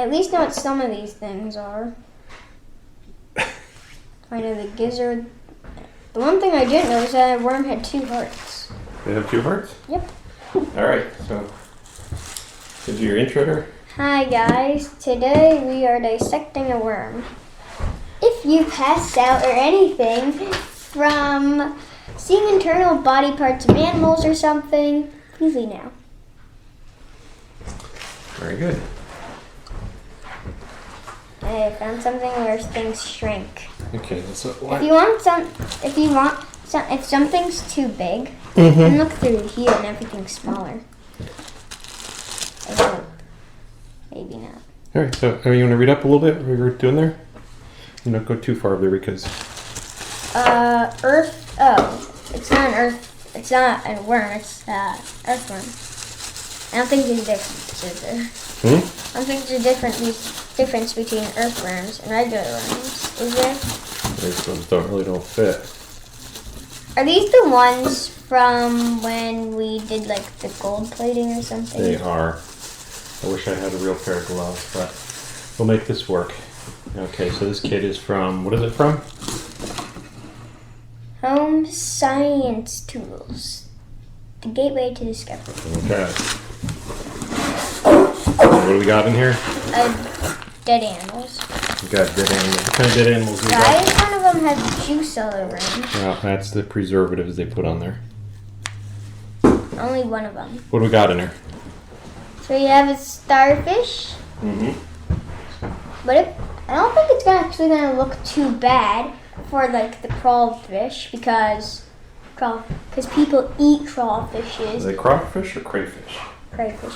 at least know what some of these things are. I know the gizzard. The one thing I didn't know is that a worm had 2 hearts. They have 2 hearts? Yep. Alright, so do your intro. Hi guys, today we are dissecting a worm. If you passed out or anything from seeing internal body parts of animals or something, please leave now. Very good. I found something where things shrink. Okay, so what? If something's too big, you can look through here and everything's smaller. I hope. Maybe not. Alright, so you want to read up a little bit what we were doing there? And not go too far there because... it's not a worm, it's earthworm. I don't think there's a difference, is there? I don't think there's a difference between earthworms and regular worms, is there? These ones don't fit. Are these the ones from when we did like the gold plating or something? They are. I wish I had a real pair of gloves, but we'll make this work. Okay, so this kit is from, what is it from? Home Science Tools. The gateway to discovery. Okay. What do we got in here? Dead animals. We got dead animals. What kind of dead animals we got? Guys, one of them has juice all over him. Well, that's the preservatives they put on there. Only one of them. What do we got in there? So you have a starfish. But I don't think it's actually going to look too bad for like the crawfish because people eat crawfishes. Are they crawfish or crayfish? Crayfish.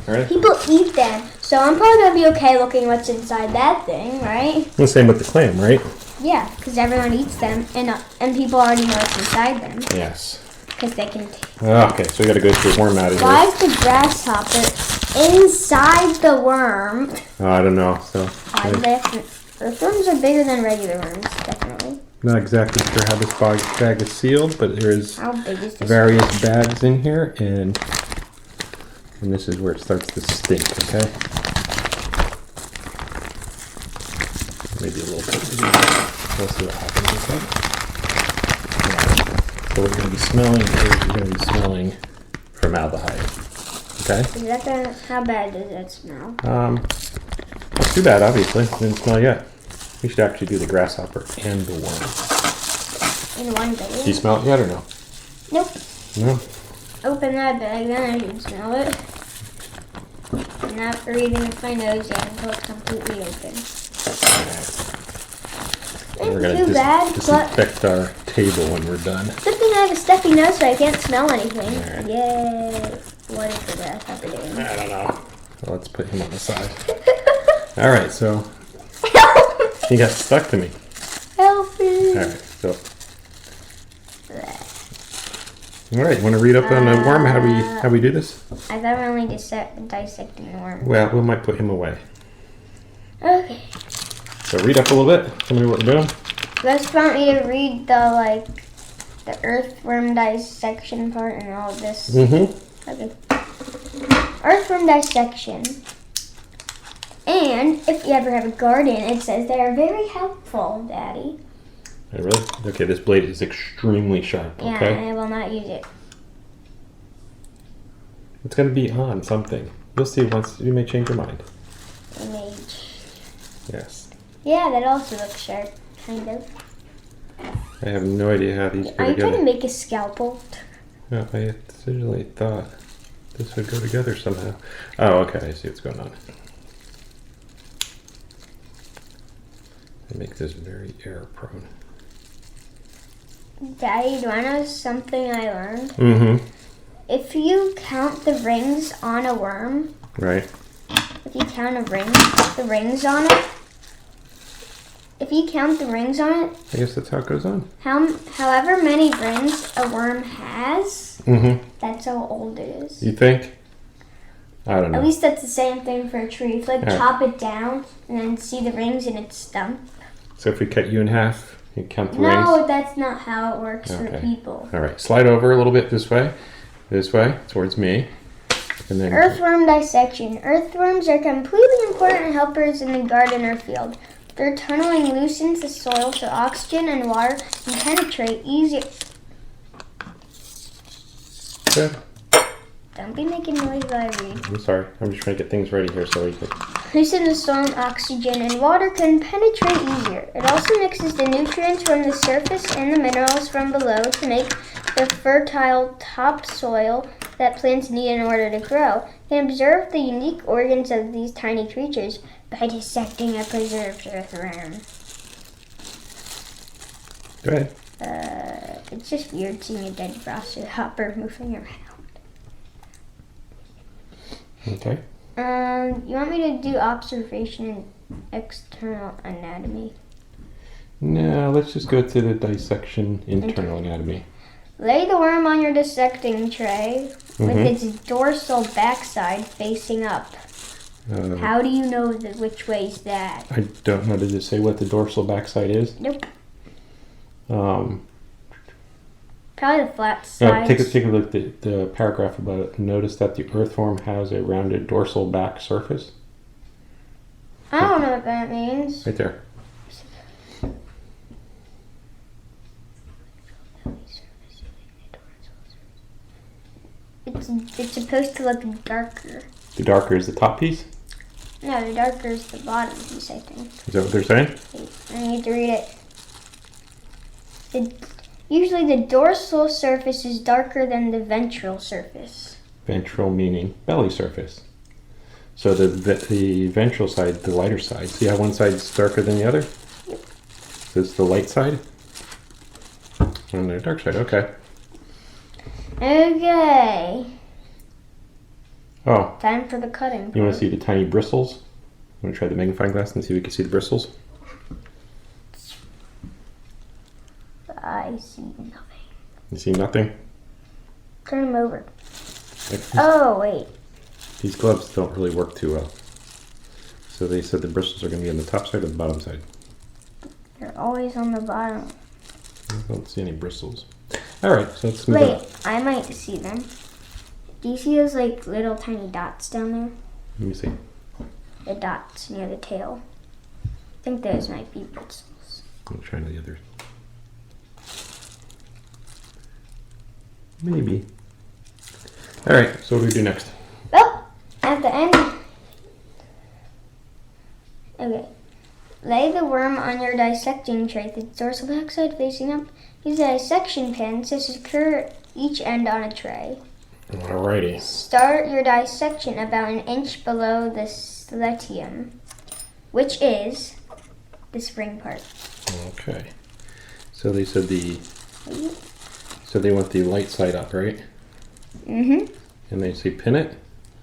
Alright. People eat them, so I'm probably going to be okay looking what's inside that thing, right? The same with the clam, right? Yeah, because everyone eats them, and people already know what's inside them. Yes. Because they can... Okay, so we got to go through the worm out of here. Why is the grasshopper inside the worm? Oh, I don't know. So Earthworms are bigger than regular worms, definitely. not exactly sure how this bag is sealed, but there is How big is this? various bags in here, and this is where it starts to stink, okay? Maybe a little bit. We'll see what happens, okay? So what you're going to be smelling is you're going to be smelling formaldehyde, okay? How bad does that smell? Not too bad, obviously. Didn't smell yet. We should actually do the grasshopper and the worm. In one day. Do you smell it yet or no? Nope. No? Open that bag, then I can smell it. I'm not breathing with my nose yet until it's completely open. We're going to disinfect our table when we're done. Good thing I have a stuffy nose so I can't smell anything. Right. Yay. What is the grasshopper doing? I don't know. Well, let's put him on the side. All right, so he got stuck to me. Help me. All right, so. All right, you want to read up on the worm? How we do this? I thought we were only dissecting the worm. Well, we might put him away. Okay. So read up a little bit. Tell me what we're doing. You guys want me to read the earthworm dissection part and all of this? Mm-hmm. Okay. Earthworm dissection. And if you ever have a garden, it says they are very helpful, Daddy. Hey, really? Okay, this blade is extremely sharp, Yeah, okay? and I will not use it. It's going to be on something. You'll see once you may change your mind. Image. Yes. Yeah, that also looks sharp, kind of. I have no idea how these go Are you together. trying to make a scalpel? No, I originally thought this would go together somehow. Oh, okay, I see what's going on. I make this very error prone. Daddy, do you want to know something I learned? Mm-hmm. If you count the rings on a worm, Right. if you count the rings on it, if you count the rings on it, I guess that's how it goes on. however many rings a worm has, Mm-hmm. that's how old it is. You think? I don't know. At least that's the same thing for a tree. If you chop it down and then see the rings in its stump. So if we cut you in half, you count the No, rings? that's not how it works for people. All right, slide over a little bit this way, towards me. And then Earthworm dissection. Earthworms are completely important helpers in the garden or field. Their tunneling loosens the soil so oxygen and water can penetrate easier. Good. Don't be making noise while I read. I'm sorry. I'm just trying to get things ready here so we can. Loosen the soil and oxygen and water can penetrate easier. It also mixes the nutrients from the surface and the minerals from below to make the fertile topsoil that plants need in order to grow. You can observe the unique organs of these tiny creatures by dissecting a preserved earthworm. Go ahead. It's just weird seeing a dead grasshopper moving around. Okay. You want me to do observation and external anatomy? No, let's just go to the dissection internal anatomy. Lay the worm on your dissecting tray with its dorsal backside facing up. How do you know which way is that? I don't know. Did it say what the dorsal backside is? Nope. Probably the flat No, sides. take a look at the paragraph about it. Notice that the earthworm has a rounded dorsal back surface. I don't know what that means. Right there. It's supposed to look darker. The darker is the top piece? No, the darker is the bottom piece, I think. Is that what they're saying? Wait, I need to read it. Usually the dorsal surface is darker than the ventral surface. Ventral meaning belly surface. So the ventral side, the lighter side. See how one side's darker than the other? Yep. So it's the light side? And the dark side, okay. Okay. Oh, Time for the cutting. you want to see the tiny bristles? You want to try the magnifying glass and see if we can see the bristles? I see nothing. You see nothing? Turn them over. Oh, wait. These gloves don't really work too well. So they said the bristles are going to be on the top side or the bottom side. They're always on the bottom. I don't see any bristles. All right, so let's move on. Wait, I might see them. Do you see those like little tiny dots down there? Let me see. The dots near the tail. I think those might be bristles. I'm trying the other. Maybe. All right, so what do we do next? Oh, at the end. Okay. Lay the worm on your dissecting tray with its dorsal backside facing up. Use a dissection pin to secure each end on a tray. Alrighty. Start your dissection about an inch below the sletium, which is the spring part. Okay. So they said So they want the light side up, right? Mm-hmm. And they say pin it?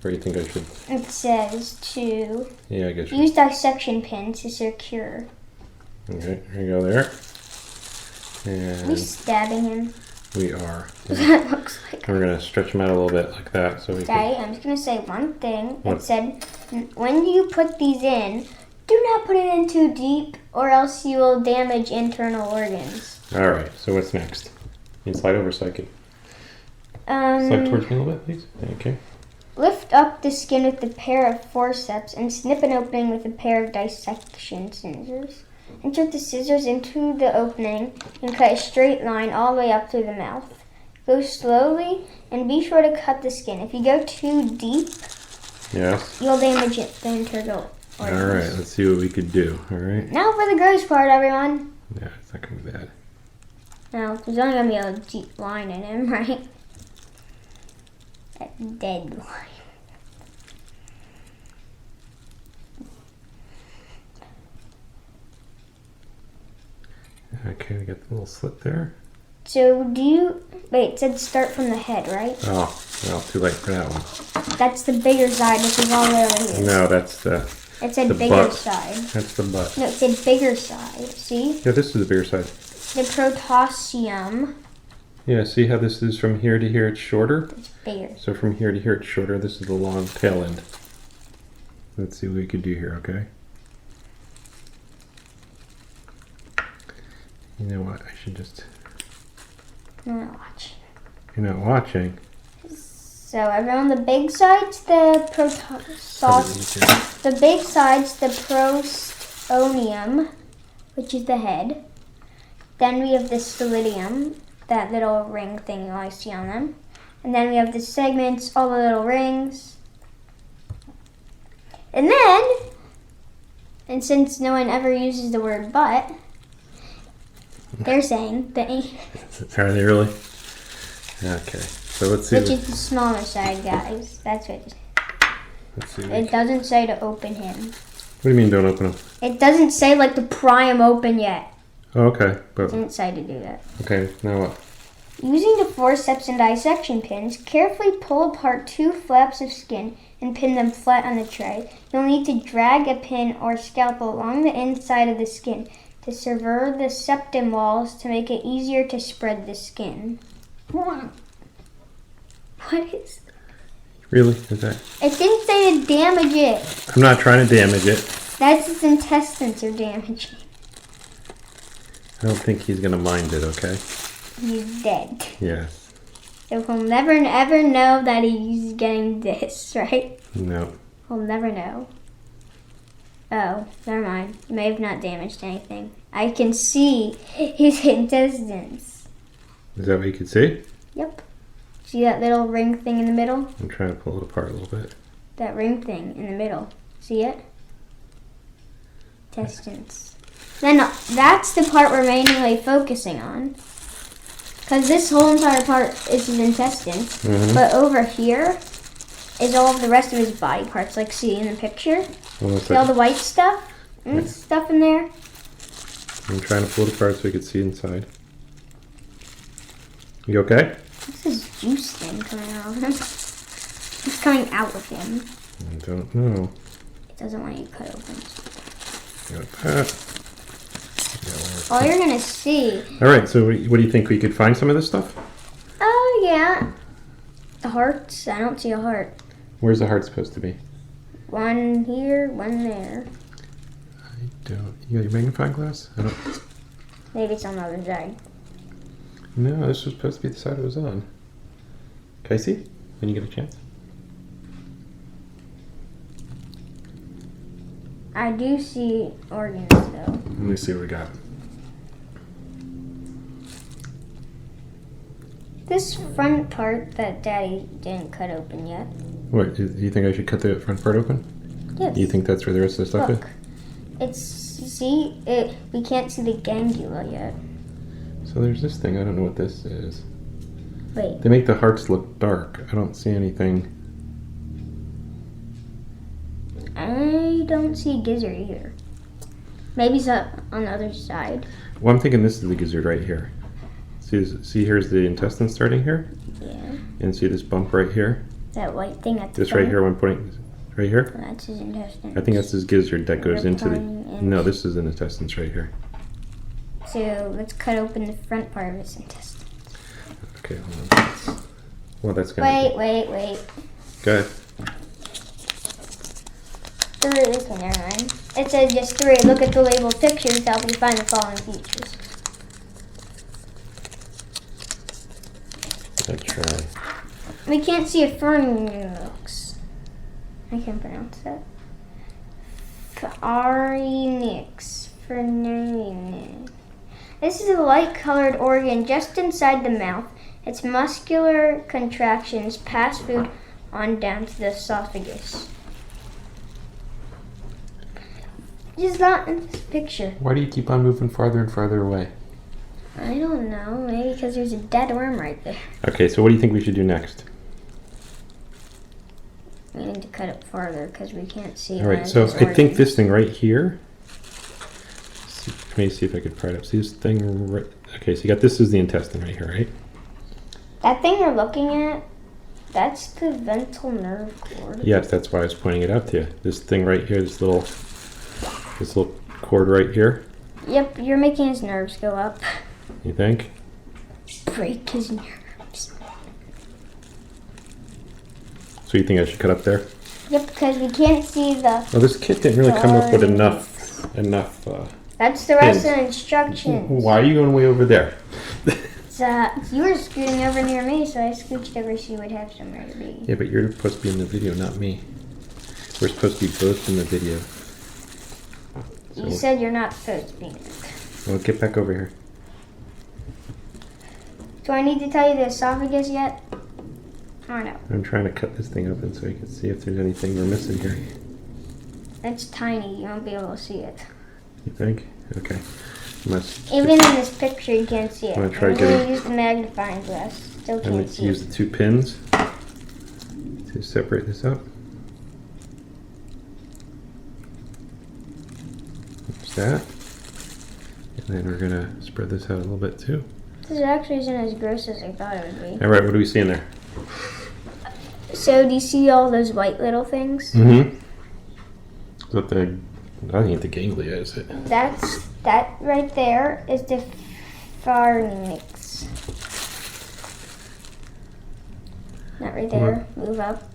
Or you think I should? It says to Yeah, I guess. use dissection pin to secure. Okay, here you go there. Are we And stabbing him? we are. That looks like. And we're going to stretch them out a little bit like that. So we Daddy, I'm just going to say one thing. What? It said, when you put these in, do not put it in too deep or else you will damage internal organs. can... Alright, so what's next? You can slide over so I can... Slide towards me a little bit, please. Thank you. Lift up the skin with a pair of forceps and snip an opening with a pair of dissection scissors. Insert the scissors into the opening and cut a straight line all the way up through the mouth. Go slowly and be sure to cut the skin. If you go too deep, Yes. you'll damage the internal organs. Alright, let's see what we could do. Alright. Now for the gross part, everyone. Yeah, it's not going to be bad. Now, there's only going to be a deep line in him, right? That dead line. Okay, we got the little slit there. So, wait, it said start from the head, right? Oh, well, too late for that one. That's the bigger side, this is all the way over here. No, that's the... It said the bigger butt. side. That's the butt. No, it said bigger side. See? Yeah, this is the bigger side. The protossium Yeah, see how this is from here to here it's shorter? is bigger. So from here to here it's shorter. This is the long tail end. Let's see what we could do here, okay? You know what? I should just... I'm not watching. You're not watching. So around the big sides, the prostonium, which is the head. Then we have the stylidium, that little ring thing you always see on them. And then we have the segments, all the little rings. And then, and since no one ever uses the word butt, they're saying that. Are they really? Okay, so let's see. Which is the smaller side, guys. That's what it is. Let's see. It doesn't say to open him. What do you mean don't open him? It doesn't say like to pry him open yet. Oh, okay. But, It doesn't say to do that. okay, now what? Using the forceps and dissection pins, carefully pull apart 2 flaps of skin and pin them flat on the tray. You'll need to drag a pin or scalpel along the inside of the skin to sever the septum walls to make it easier to spread the skin. What is... Really? Okay. It didn't say to damage it. I'm not trying to damage it. That's his intestines are damaging. I don't think he's going to mind it, okay? He's dead. Yes. So we'll never ever know that he's getting this, right? No. We'll never know. Oh, never mind. You may have not damaged anything. I can see his intestines. Is that what you could see? Yep. See that little ring thing in the middle? I'm trying to pull it apart a little bit. That ring thing in the middle. See it? Intestines. Then that's the part we're mainly focusing on. Because this whole entire part is his intestines. Mm-hmm. But over here is all of the rest of his body parts. Like, see in the picture? See all the white stuff? And stuff in there? I'm trying to pull it apart so we can see inside. You okay? What's this juice thing coming out of him? What's coming out of him? I don't know. It doesn't want you to cut open. Got that. All you're going to see... All right, so what do you think? We could find some of this stuff? Oh, yeah. The hearts? I don't see a heart. Where's the heart supposed to be? One here, one there. I don't... You got your magnifying glass? I don't... Maybe it's on the other side. No, this was supposed to be the side it was on. Can I see? When you get a chance? I do see organs, though. Let me see what we got. This front part that Daddy didn't cut open yet. What, do you think I should cut the front part open? Yes. You think that's where the rest of the stuff Look. It's, see, we can't see the gangula yet. is? So there's this thing. I don't know what this is. Wait. They make the hearts look dark. I don't see anything. I don't see a gizzard either. Maybe it's up on the other side. Well, I'm thinking this is the gizzard right here. See, here's the intestine starting here? Yeah. And see this bump right here? That white thing at the This front. right here, one point, right here? That's his intestines. I think that's his gizzard that goes into the... pointing No, this is an intestines right here. So let's cut open the front part of his intestines. Okay, hold on. Well, that's gonna Wait. Go ahead. 3. Okay, never mind. It says just 3. Look at the labeled pictures to help you find the following features. I try. We can't see a pharynx. I can't pronounce that. Pharynx. This is a light-colored organ just inside the mouth. Its muscular contractions pass food on down to the esophagus. It's not in this picture. Why do you keep on moving farther and farther away? I don't know. Maybe because there's a dead worm right there. Okay, so what do you think we should do next? We need to cut it farther because we can't see. All right, so I think this thing right here. Let me see if I could pry it up. See this thing right... Okay, so you got this is the intestine right here, right? That thing you're looking at, that's the ventral nerve cord. Yes, that's why I was pointing it out to you. This thing right here, this little cord right here. Yep, you're making his nerves go up. You think? Break his nerves. So you think I should cut up there? Yep, because we can't see the... Well, this kit didn't really come up with enough. That's the rest of the pins. instructions. Why are you going way over there? You were scooting over near me, so I scooched over so you would have somewhere to be. Yeah, but you're supposed to be in the video, not me. We're supposed to be both in the video. You said you're not supposed to be in it. Well, get back over here. Do I need to tell you the esophagus yet? Or no? I'm trying to cut this thing open so you can see if there's anything we're missing here. It's tiny. You won't be able to see it. You think? Okay. Even in this picture, you can't see it. I'm going to use the magnifying glass. Still I'm can't going to see use it. the 2 pins to separate this up. There's that. And then we're going to spread this out a little bit too. This actually isn't as gross as I thought it would be. All right, what do we see in there? So, do you see all those white little things? Mm-hmm. Is that the... I think the ganglia, is it? That right there is the pharynx. That right there. Move up.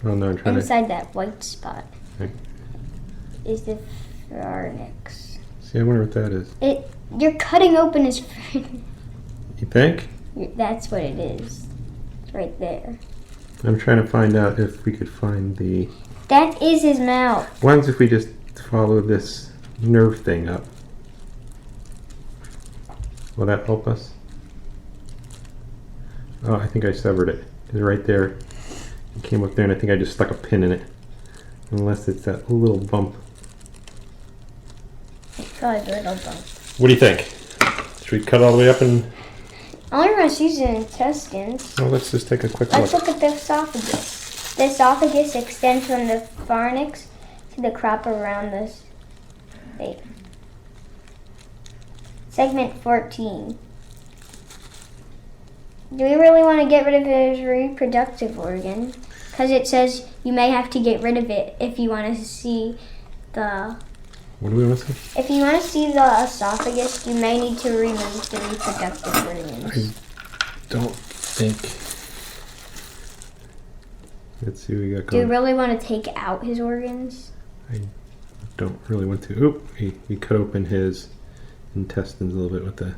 Oh no, I'm trying Inside that white spot Okay. is the pharynx. See, I wonder what that is. You're cutting open his pharynx. You think? That's what it is. It's right there. I'm trying to find out if we could find the... That is his mouth. What if we just follow this nerve thing up? Will that help us? Oh, I think I severed it. It's right there. It came up there and I think I just stuck a pin in it. Unless it's that little bump. It's probably a little bump. What do you think? Should we cut all the way up and... I only want to see the intestines. Oh, let's just take a quick Let's look. look at the esophagus. The esophagus extends from the pharynx to the crop around this. Wait. Segment 14. Do we really want to get rid of his reproductive organ? Because it says you may have to get rid of it if you want to see the... What do we want to see? If you want to see the esophagus, you may need to remove the reproductive organs. I don't think... Let's see what we got Do you going. really want to take out his organs? I don't really want to. Oop, he cut open his intestines a little bit with the...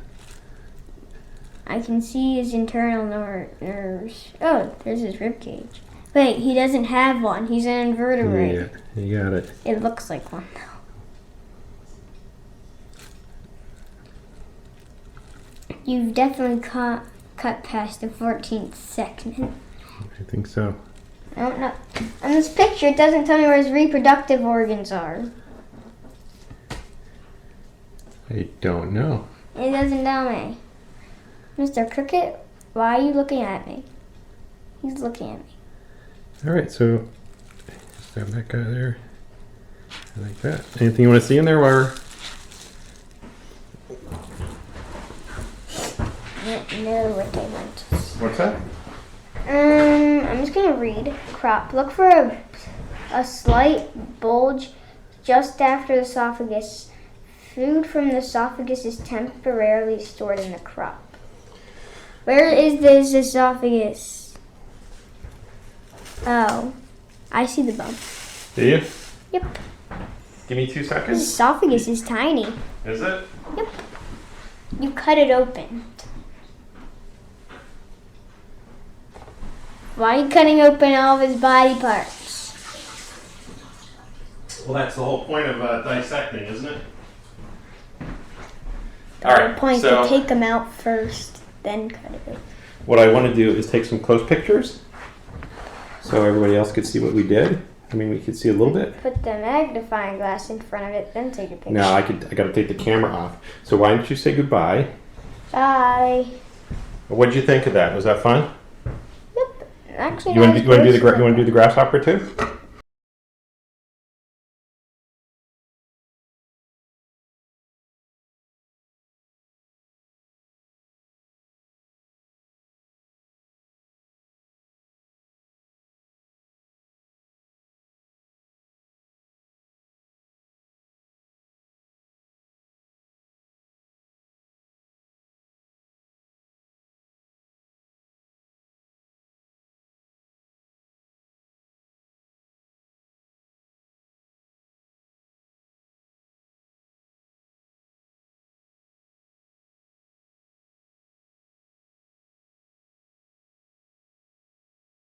I can see his internal nerves. Oh, there's his rib cage. Wait, he doesn't have one. He's an invertebrate. Yeah, you got it. It looks like one though. You've definitely cut past the 14th segment. I think so. I don't know. On this picture, it doesn't tell me where his reproductive organs are. I don't know. It doesn't tell me. Mr. Cricket, why are you looking at me? He's looking at me. All right, so stab that guy there. I like that. Anything you want to see in there while we're... No, what I want. What's that? I'm just gonna read. Crop. Look for a slight bulge just after the esophagus. Food from the esophagus is temporarily stored in the crop. Where is this esophagus? Oh, I see the bump. Do you? Yep. Give me 2 This seconds. esophagus is tiny. Is it? Yep. You cut it open. Why are you cutting open all of his body parts? Well, that's the whole point of dissecting, isn't it? The whole point to take them out first, then cut it open. What I want to do is take some close pictures so everybody else could see what we did. I mean, we could see a little bit. Put the magnifying glass in front of it, then take a picture. No, I got to take the camera off. So why don't you say goodbye? Bye. What did you think of that? Was that fun? Yep. Actually, You want to do the grasshopper too?